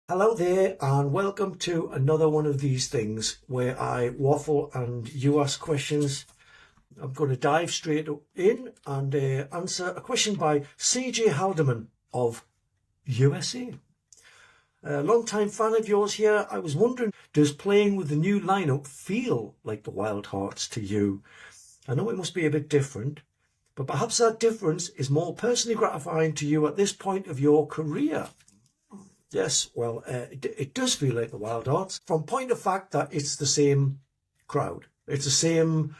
Hello there and welcome to another one of these things where I waffle and you ask questions. I'm going to dive straight in and answer a question by CJ Haldeman of USA. A long-time fan of yours here. I was wondering, does playing with the new lineup feel like the Wildhearts to you? I know it must be a bit different, but perhaps that difference is more personally gratifying to you at this point of your career. Yes, well, it does feel like the Wildhearts, from point of fact that it's the same crowd. It's the same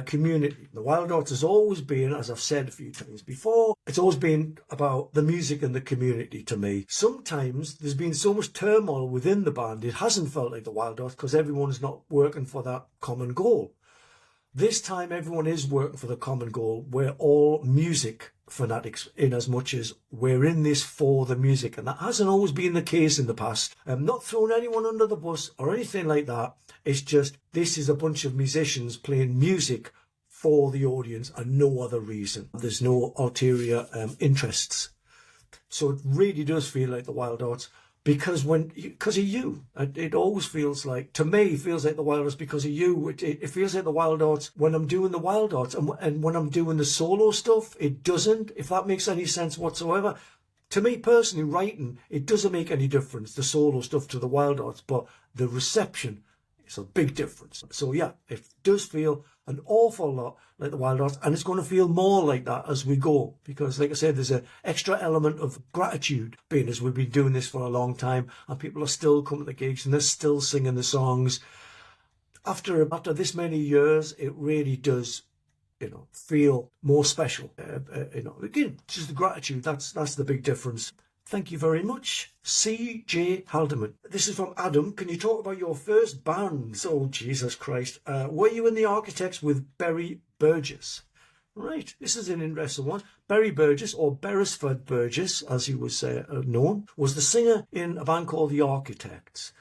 community. The Wildhearts has always been, as I've said a few times before, it's always been about the music and the community to me. Sometimes there's been so much turmoil within the band, it hasn't felt like the Wildhearts because everyone's not working for that common goal. This time everyone is working for the common goal. We're all music fanatics in as much as we're in this for the music, and that hasn't always been the case in the past. I'm not throwing anyone under the bus or anything like that. It's just this is a bunch of musicians playing music for the audience and no other reason. There's no ulterior interests. So it really does feel like the Wildhearts because of you. It always feels like, to me, it feels like the Wildhearts because of you. It feels like the Wildhearts when I'm doing the Wildhearts, and when I'm doing the solo stuff, it doesn't, if that makes any sense whatsoever. To me personally, writing, it doesn't make any difference, the solo stuff to the Wildhearts, but the reception, it's a big difference. So yeah, it does feel an awful lot like the Wildhearts, and it's going to feel more like that as we go, because like I said, there's an extra element of gratitude, being as we've been doing this for a long time and people are still coming to the gigs and they're still singing the songs. After this many years, it really does, feel more special. Again, just the gratitude, that's the big difference. Thank you very much, C.J. Haldeman. This is from Adam. Can you talk about your first bands? Oh, Jesus Christ. Were you in the Architects with Berry Burgess? Right, this is an interesting one. Berry Burgess, or Beresford Burgess, as he was known, was the singer in a band called the Architects.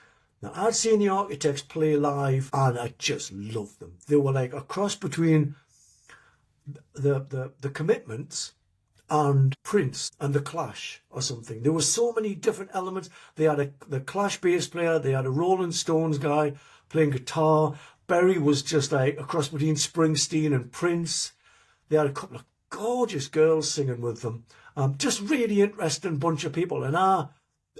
Now, I'd seen the Architects play live, and I just loved them. They were like a cross between the Commitments and Prince and the Clash or something. There were so many different elements. They had the Clash bass player, they had a Rolling Stones guy playing guitar. Berry was just like a cross between Springsteen and Prince. They had a couple of gorgeous girls singing with them. Just really interesting bunch of people. And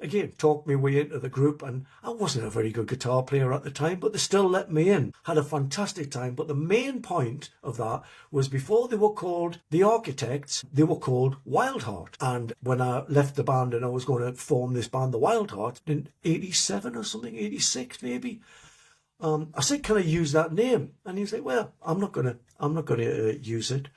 again, talked me way into the group, and I wasn't a very good guitar player at the time, but they still let me in. Had a fantastic time. But the main point of that was before they were called the Architects, they were called Wildheart. And when I left the band and I was going to form this band, the Wildheart, in 87 or something, 86 maybe, I said, can I use that name? And he was like, well, I'm not gonna use it.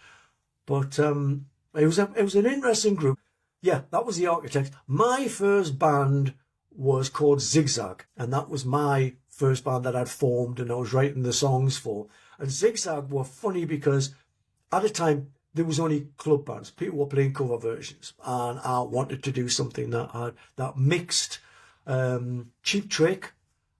But it was an interesting group. Yeah, that was the Architects. My first band was called Zigzag, and that was my first band that I'd formed and I was writing the songs for. And Zigzag were funny because at the time there was only club bands. People were playing cover versions, and I wanted to do something that mixed Cheap Trick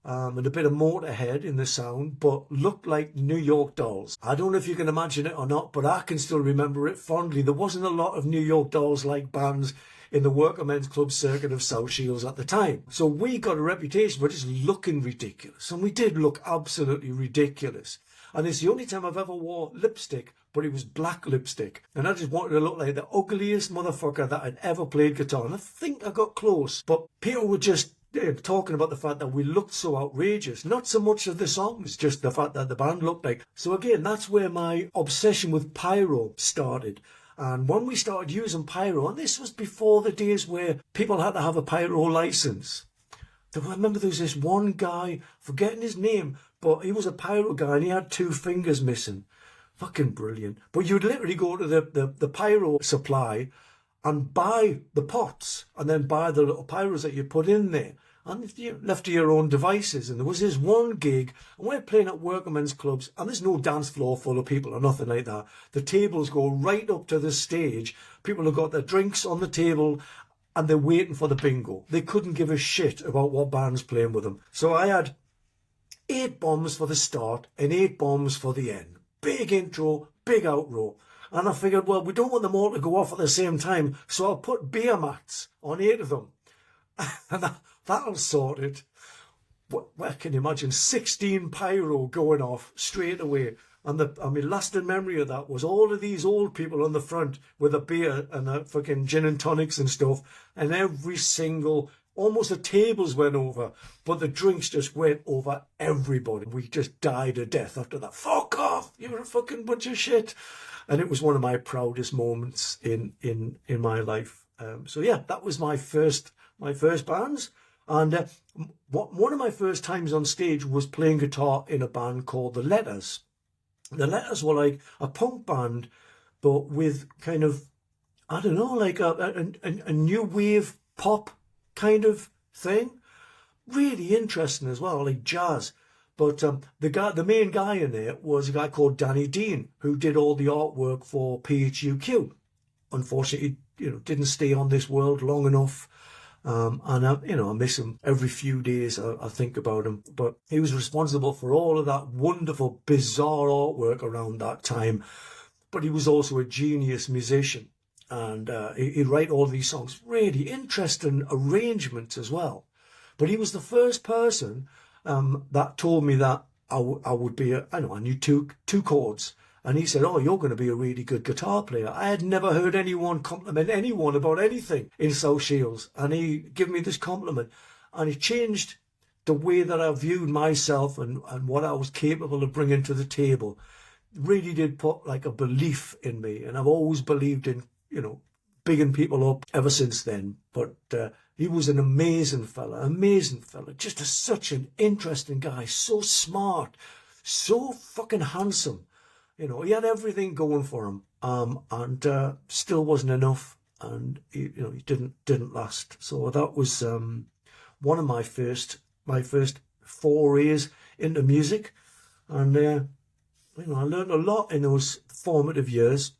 and a bit of Motorhead in the sound, but looked like New York Dolls. I don't know if you can imagine it or not, but I can still remember it fondly. There wasn't a lot of New York Dolls-like bands in the workmen's club circuit of South Shields at the time. So we got a reputation for just looking ridiculous, and we did look absolutely ridiculous. And it's the only time I've ever wore lipstick, but it was black lipstick. And I just wanted to look like the ugliest motherfucker that had ever played guitar. And I think I got close, but people were just talking about the fact that we looked so outrageous. Not so much of the songs, just the fact that the band looked like. So again, that's where my obsession with Pyro started. And when we started using Pyro, and this was before the days where people had to have a Pyro license. I remember there was this one guy, forgetting his name, but he was a Pyro guy and he had 2 fingers missing. Fucking brilliant. But you'd literally go to the Pyro supply and buy the pots and then buy the little pyros that you put in there. And you're left to your own devices. And there was this one gig, and we're playing at workmen's clubs, and there's no dance floor full of people or nothing like that. The tables go right up to the stage. People have got their drinks on the table, and they're waiting for the bingo. They couldn't give a shit about what band's playing with them. So I had 8 bombs for the start and 8 bombs for the end. Big intro, big outro. And I figured, well, we don't want them all to go off at the same time, so I'll put beer mats on 8 of them. And that'll sort it. Well, can you imagine 16 pyro going off straight away? And my lasting memory of that was all of these old people on the front with a beer and a fucking gin and tonics and stuff. And every single, almost the tables went over, but the drinks just went over everybody. We just died a death after that. Fuck off! You're a fucking bunch of shit. And it was one of my proudest moments in my life. So yeah, that was my first bands. And one of my first times on stage was playing guitar in a band called The Letters. The Letters were like a punk band, but with kind of, I don't know, like a new wave pop kind of thing. Really interesting as well, like jazz. But the main guy in there was a guy called Danny Dean, who did all the artwork for PHUQ. Unfortunately, didn't stay on this world long enough. And I miss him every few days. I think about him, but he was responsible for all of that wonderful, bizarre artwork around that time. But he was also a genius musician, and he'd write all these songs, really interesting arrangements as well. But he was the first person that told me that I would be I knew two chords. And he said, oh, you're going to be a really good guitar player. I had never heard anyone compliment anyone about anything in South Shields. And he gave me this compliment. And it changed the way that I viewed myself and what I was capable of bringing to the table. Really did put like a belief in me. And I've always believed in, bigging people up ever since then. But he was an amazing fella. Just such an interesting guy. So smart. So fucking handsome. He had everything going for him, and still wasn't enough, and he didn't last. So that was one of my first forays into music, and I learned a lot in those formative years,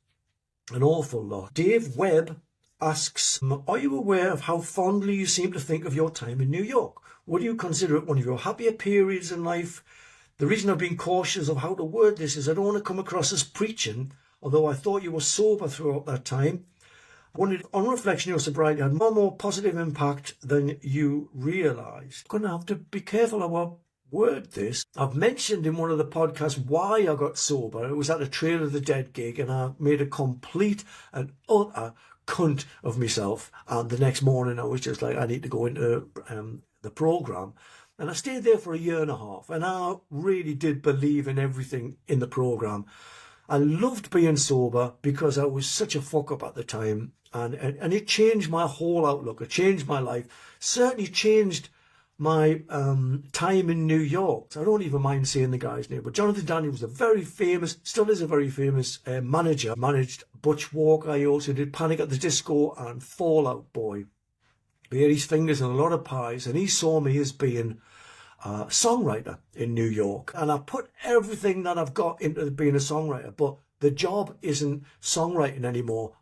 an awful lot. Dave Webb asks, are you aware of how fondly you seem to think of your time in New York? Would you consider it one of your happier periods in life? The reason I've been cautious of how to word this is I don't want to come across as preaching, although I thought you were sober throughout that time. I wondered, on reflection, your sobriety had more positive impact than you realised. I'm going to have to be careful how I word this. I've mentioned in one of the podcasts why I got sober. It was at a Trail of the Dead gig, and I made a complete and utter cunt of myself. And the next morning I was just like, I need to go into the programme. And I stayed there for a year and a half, and I really did believe in everything in the programme. I loved being sober because I was such a fuck up at the time, and it changed my whole outlook. It changed my life. Certainly changed my time in New York. So I don't even mind saying the guy's name, but Jonathan Daniel was still is a very famous manager. Managed Butch Walker. He also did Panic at the Disco and Fall Out Boy. He had his fingers in a lot of pies, and he saw me as being a songwriter in New York. And I put everything that I've got into being a songwriter, but the job isn't songwriting anymore,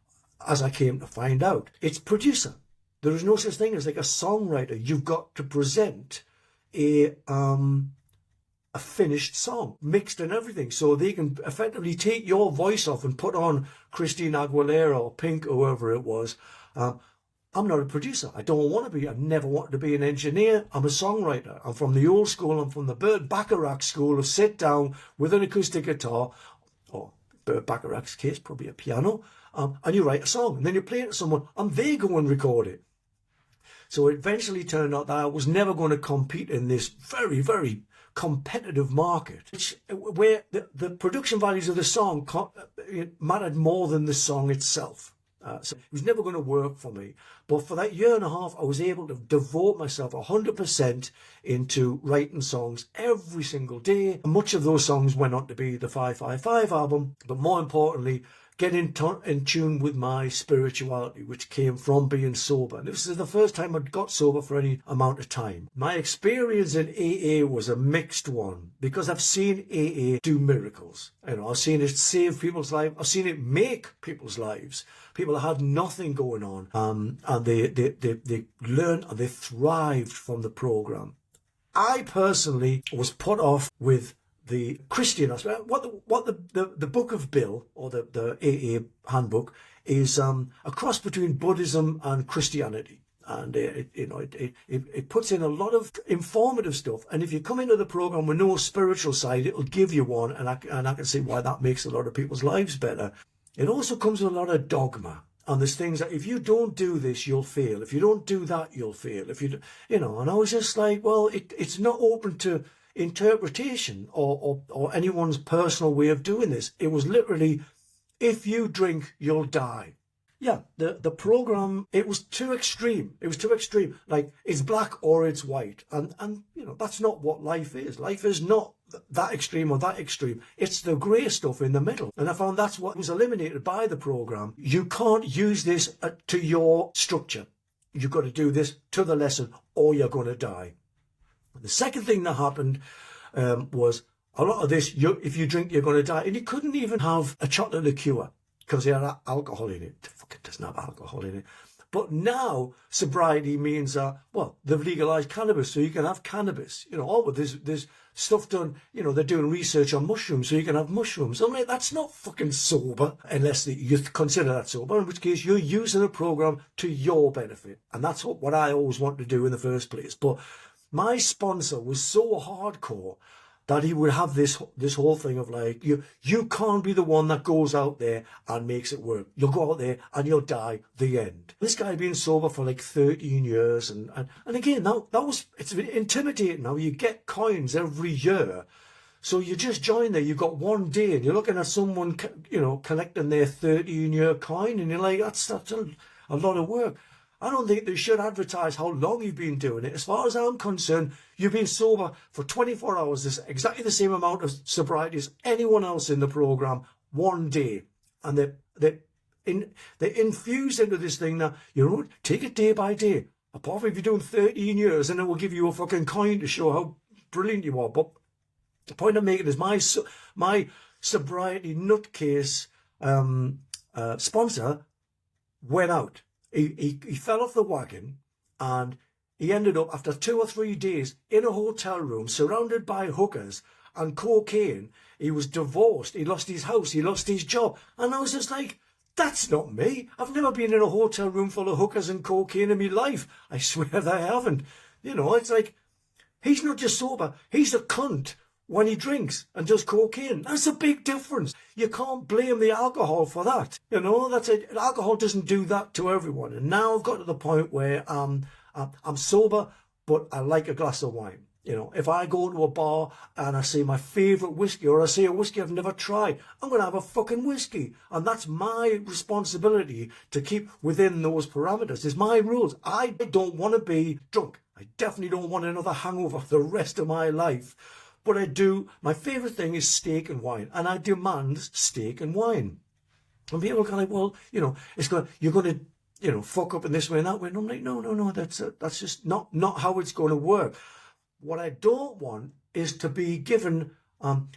as I came to find out. It's producer. There is no such thing as like a songwriter. You've got to present a finished song, mixed and everything, so they can effectively take your voice off and put on Christina Aguilera or Pink or whoever it was. I'm not a producer. I don't want to be. I've never wanted to be an engineer. I'm a songwriter. I'm from the old school. I'm from the Burt Bacharach school of sit down with an acoustic guitar, or Burt Bacharach's case, probably a piano, and you write a song. And then you play it to someone, and they go and record it. So it eventually turned out that I was never going to compete in this very, very competitive market, where the production values of the song mattered more than the song itself. So it was never going to work for me. But for that year and a half, I was able to devote myself 100% into writing songs every single day. And much of those songs went on to be the 555 album. But more importantly, get in tune with my spirituality, which came from being sober. And this is the first time I got sober for any amount of time. My experience in AA was a mixed one, because I've seen AA do miracles. I've seen it save people's lives. I've seen it make people's lives. People that had nothing going on, and they learned and they thrived from the program. I personally was put off with the Christian aspect. What the Book of Bill, or the AA handbook, is a cross between Buddhism and Christianity. And it puts in a lot of informative stuff. And if you come into the program with no spiritual side, it'll give you one. And I can see why that makes a lot of people's lives better. It also comes with a lot of dogma. And there's things that if you don't do this, you'll fail. If you don't do that, you'll fail. If you, and I was just like, well, it's not open to interpretation or anyone's personal way of doing this. It was literally, if you drink, you'll die. Yeah, the program, it was too extreme. It was too extreme. Like, it's black or it's white. And that's not what life is. Life is not that extreme or that extreme. It's the grey stuff in the middle. And I found that's what was eliminated by the program. You can't use this to your structure. You've got to do this to the lesson or you're going to die. The second thing that happened was a lot of this, if you drink, you're going to die. And you couldn't even have a chocolate liqueur, because it had alcohol in it. Fuck, it doesn't have alcohol in it. But now sobriety means they've legalized cannabis, so you can have cannabis. But there's stuff done. They're doing research on mushrooms, so you can have mushrooms. I'm like, that's not fucking sober, unless you consider that sober. In which case, you're using a program to your benefit, and that's what I always wanted to do in the first place. But my sponsor was so hardcore that he would have this whole thing of like, you can't be the one that goes out there and makes it work. You'll go out there and you'll die, the end. This guy been sober for like 13 years. And again, it's intimidating. Now you get coins every year. So you just join there, you've got one day and you're looking at someone, collecting their 13-year coin and you're like, that's a lot of work. I don't think they should advertise how long you've been doing it. As far as I'm concerned, you've been sober for 24 hours. There's exactly the same amount of sobriety as anyone else in the program, one day. And they infuse into this thing now, take it day by day. Apart from if you're doing 13 years, and it will give you a fucking coin to show how brilliant you are. But the point I'm making is my sobriety nutcase sponsor went out. He fell off the wagon and he ended up, after 2 or 3 days, in a hotel room surrounded by hookers and cocaine. He was divorced. He lost his house. He lost his job. And I was just like, that's not me. I've never been in a hotel room full of hookers and cocaine in my life. I swear that I haven't. It's like, he's not just sober. He's a cunt when he drinks and does cocaine. That's a big difference. You can't blame the alcohol for that. That's it. Alcohol doesn't do that to everyone. And now I've got to the point where I'm sober, but I like a glass of wine. If I go to a bar and I see my favourite whiskey, or I see a whiskey I've never tried, I'm going to have a fucking whiskey. And that's my responsibility to keep within those parameters. It's my rules. I don't want to be drunk. I definitely don't want another hangover for the rest of my life. But I do. My favourite thing is steak and wine, and I demand steak and wine. And people are kind of like, well, you're going to, fuck up in this way and that way. And I'm like, no, that's just not how it's going to work. What I don't want is to be given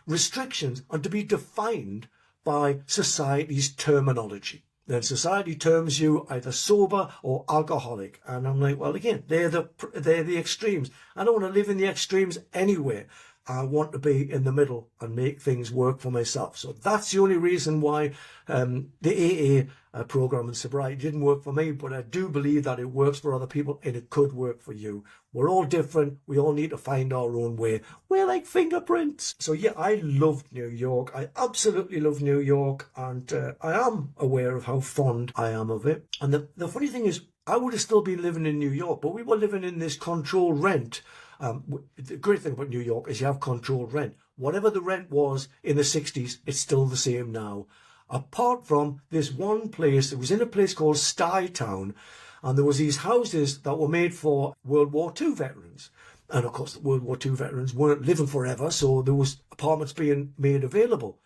restrictions and to be defined by society's terminology. Then society terms you either sober or alcoholic, and I'm like, well, again, they're the extremes. I don't want to live in the extremes anywhere. I want to be in the middle and make things work for myself. So that's the only reason why the AA program and sobriety didn't work for me. But I do believe that it works for other people and it could work for you. We're all different. We all need to find our own way. We're like fingerprints. So yeah, I loved New York. I absolutely love New York. And I am aware of how fond I am of it. And the funny thing is, I would have still been living in New York, but we were living in this controlled rent. The great thing about New York is you have controlled rent. Whatever the rent was in the 60s, it's still the same now. Apart from this one place, it was in a place called Stuytown, and there was these houses that were made for World War II veterans. And of course, the World War II veterans weren't living forever, so there was apartments being made available.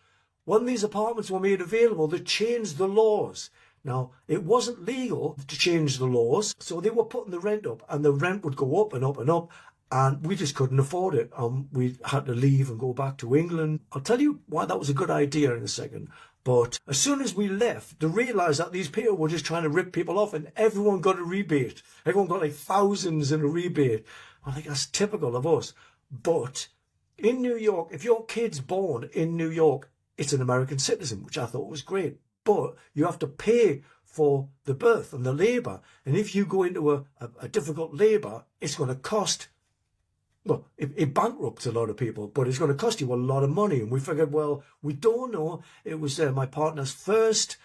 When these apartments were made available, they changed the laws. Now, it wasn't legal to change the laws, so they were putting the rent up, and the rent would go up and up and up. And we just couldn't afford it. We had to leave and go back to England. I'll tell you why that was a good idea in a second. But as soon as we left, they realised that these people were just trying to rip people off, and everyone got a rebate. Everyone got like thousands in a rebate. I think that's typical of us. But in New York, if your kid's born in New York, it's an American citizen, which I thought was great. But you have to pay for the birth and the labour. And if you go into a difficult labour, it's going to cost, well, it bankrupts a lot of people, but it's going to cost you a lot of money. And we figured, well, we don't know. It was my partner's first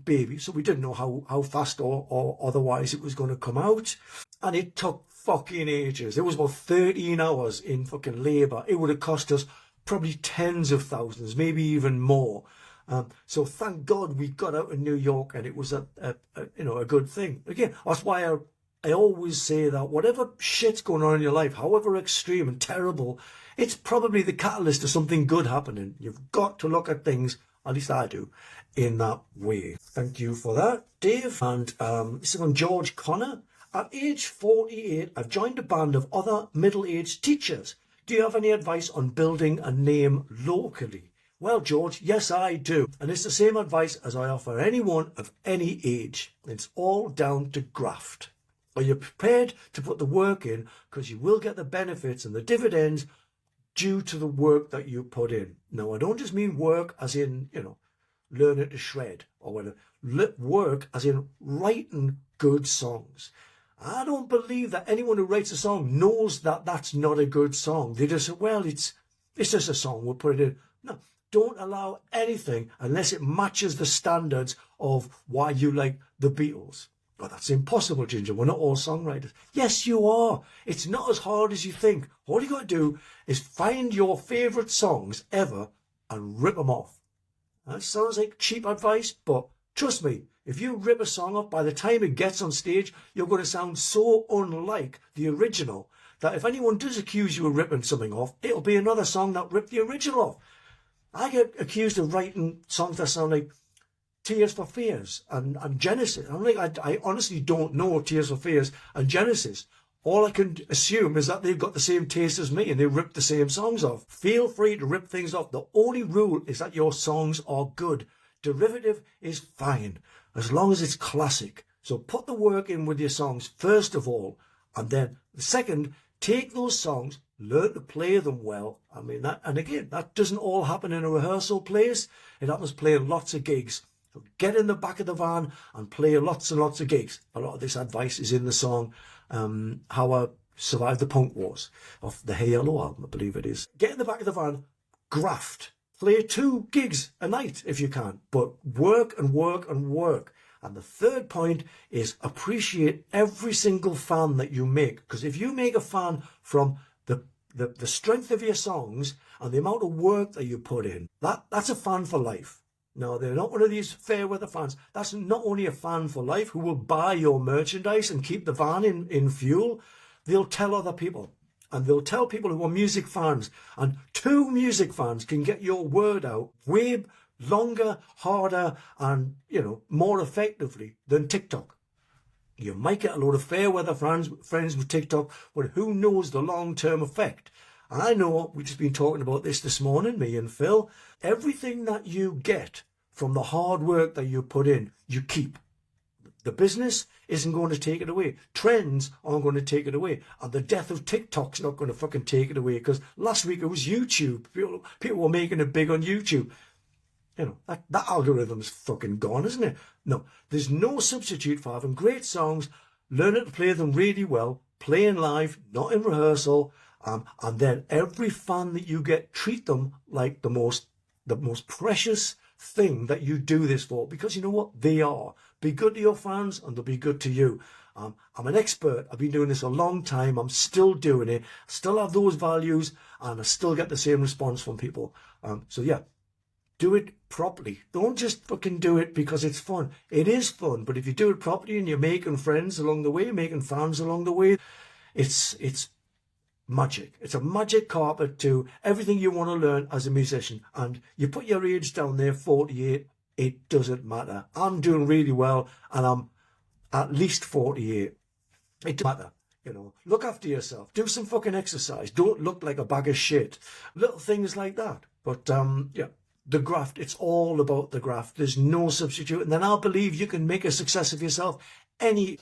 baby, so we didn't know how fast or otherwise it was going to come out. And it took fucking ages. It was about 13 hours in fucking labour. It would have cost us probably tens of thousands, maybe even more. So thank God we got out in New York, and it was a good thing. Again, that's why I always say that whatever shit's going on in your life, however extreme and terrible, it's probably the catalyst to something good happening. You've got to look at things, at least I do, in that way. Thank you for that, Dave. And this is from George Connor. At age 48, I've joined a band of other middle-aged teachers. Do you have any advice on building a name locally? Well, George, yes, I do. And it's the same advice as I offer anyone of any age. It's all down to graft. Are you prepared to put the work in? Because you will get the benefits and the dividends due to the work that you put in. Now, I don't just mean work as in, learning to shred or whatever. Work as in writing good songs. I don't believe that anyone who writes a song knows that that's not a good song. They just say, well, it's just a song, we'll put it in. No, don't allow anything unless it matches the standards of why you like the Beatles. Well, that's impossible, Ginger. We're not all songwriters. Yes, you are. It's not as hard as you think. All you got to do is find your favourite songs ever and rip them off. That sounds like cheap advice, but trust me, if you rip a song off, by the time it gets on stage, you're going to sound so unlike the original that if anyone does accuse you of ripping something off, it'll be another song that ripped the original off. I get accused of writing songs that sound like Tears for Fears and Genesis. I honestly don't know Tears for Fears and Genesis. All I can assume is that they've got the same taste as me and they ripped the same songs off. Feel free to rip things off. The only rule is that your songs are good. Derivative is fine, as long as it's classic. So put the work in with your songs first of all, and then second, take those songs, learn to play them well. I mean, that doesn't all happen in a rehearsal place. It happens playing lots of gigs. So get in the back of the van and play lots and lots of gigs. A lot of this advice is in the song How I Survived the Punk Wars off the Hey Hello album, I believe it is. Get in the back of the van, graft. Play 2 gigs a night if you can, but work and work and work. And the third point is appreciate every single fan that you make. Because if you make a fan from the strength of your songs and the amount of work that you put in, that's a fan for life. No, they're not one of these fair weather fans. That's not only a fan for life who will buy your merchandise and keep the van in fuel. They'll tell other people. And they'll tell people who are music fans. And 2 music fans can get your word out way longer, harder, and, more effectively than TikTok. You might get a lot of fair weather friends with TikTok, but who knows the long-term effect? And I know, we've just been talking about this morning, me and Phil. Everything that you get from the hard work that you put in, you keep. The business isn't going to take it away. Trends aren't going to take it away. And the death of TikTok's not going to fucking take it away, because last week it was YouTube. People were making it big on YouTube. That algorithm's fucking gone, isn't it? No, there's no substitute for having great songs, learning to play them really well, playing live, not in rehearsal, and then every fan that you get, treat them like the most precious thing that you do this for, because you know what? They are. Be good to your fans and they'll be good to you. I'm an expert. I've been doing this a long time. I'm still doing it. I still have those values and I still get the same response from people. So yeah, do it properly. Don't just fucking do it because it's fun. It is fun, but if you do it properly and you're making friends along the way, making fans along the way, it's magic. It's a magic carpet to everything you want to learn as a musician. And you put your age down there, 48, it doesn't matter. I'm doing really well and I'm at least 48. It doesn't matter. Look after yourself. Do some fucking exercise. Don't look like a bag of shit. Little things like that. But yeah, the graft, it's all about the graft. There's no substitute. And then I believe you can make a success of yourself any...